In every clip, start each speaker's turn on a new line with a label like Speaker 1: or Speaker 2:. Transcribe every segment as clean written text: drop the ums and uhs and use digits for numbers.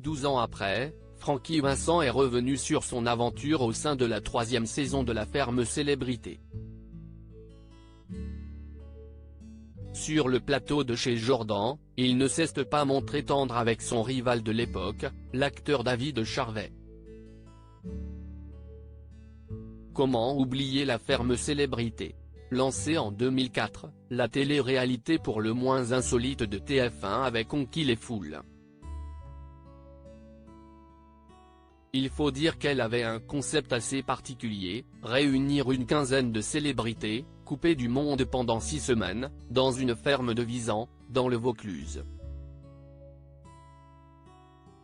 Speaker 1: 12 ans après, Francky Vincent est revenu sur son aventure au sein de la 3e saison de La Ferme Célébrité. Sur le plateau de chez Jordan, il ne s'est pas montré tendre avec son rival de l'époque, l'acteur David Charvet. Comment oublier La Ferme Célébrité? Lancée en 2004, la télé-réalité pour le moins insolite de TF1 avait conquis les foules. Il faut dire qu'elle avait un concept assez particulier, réunir une quinzaine de célébrités, coupées du monde pendant 6 semaines, dans une ferme de Visan, dans le Vaucluse.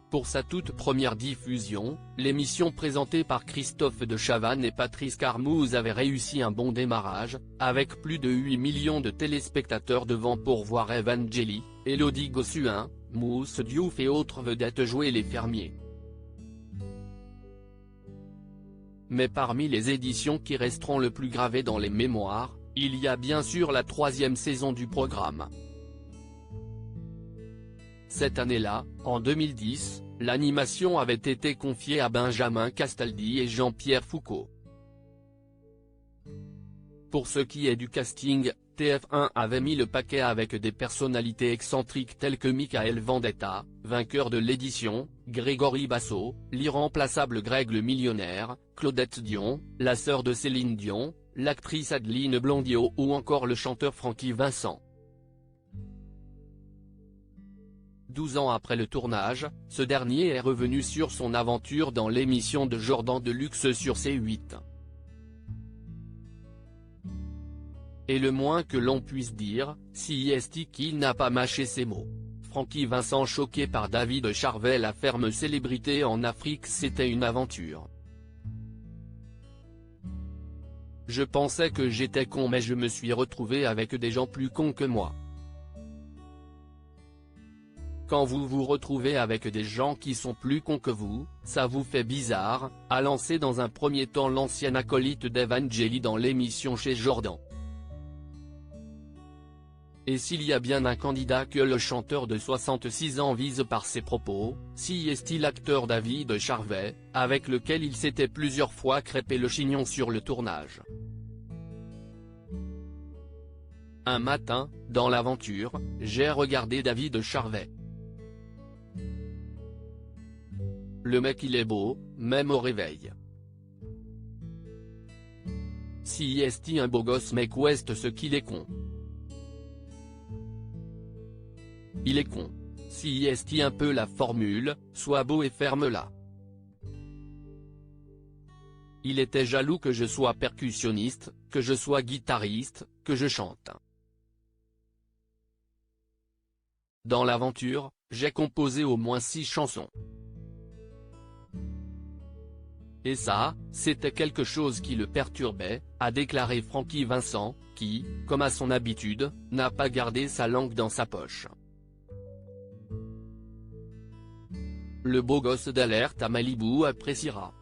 Speaker 1: Pour sa toute première diffusion, l'émission présentée par Christophe de Chavannes et Patrice Carmouze avait réussi un bon démarrage, avec plus de 8 millions de téléspectateurs devant pour voir Evangélie, Élodie Gossuin, Mousse Diouf et autres vedettes jouer les fermiers. Mais parmi les éditions qui resteront le plus gravées dans les mémoires, il y a bien sûr la 3e saison du programme. Cette année-là, en 2010, l'animation avait été confiée à Benjamin Castaldi et Jean-Pierre Foucault. Pour ce qui est du casting, TF1 avait mis le paquet avec des personnalités excentriques telles que Michael Vendetta, vainqueur de l'édition, Grégory Basso, l'irremplaçable Greg le millionnaire, Claudette Dion, la sœur de Céline Dion, l'actrice Adeline Blondiot ou encore le chanteur Francky Vincent. 12 ans après le tournage, ce dernier est revenu sur son aventure dans l'émission de Jordan de Luxe sur C8. Et le moins que l'on puisse dire, si est qu'il n'a pas mâché ses mots. Francky Vincent choqué par David Charvet. La Ferme Célébrité en Afrique, c'était une aventure. Je pensais que j'étais con, mais je me suis retrouvé avec des gens plus cons que moi. Quand vous vous retrouvez avec des gens qui sont plus cons que vous, ça vous fait bizarre, a lancé dans un premier temps l'ancien acolyte d'Evangélie dans l'émission chez Jordan. Et s'il y a bien un candidat que le chanteur de 66 ans vise par ses propos, si est-il l'acteur David Charvet, avec lequel il s'était plusieurs fois crêpé le chignon sur le tournage. Un matin, dans l'aventure, j'ai regardé David Charvet. Le mec il est beau, même au réveil. Si est-il un beau gosse mec ou est-ce ce qu'il est con? Il est con. Si est-il un peu la formule, sois beau et ferme-la. Il était jaloux que je sois percussionniste, que je sois guitariste, que je chante. Dans l'aventure, j'ai composé au moins 6 chansons. Et ça, c'était quelque chose qui le perturbait, a déclaré Francky Vincent, qui, comme à son habitude, n'a pas gardé sa langue dans sa poche. Le beau gosse d'Alerte à Malibu appréciera.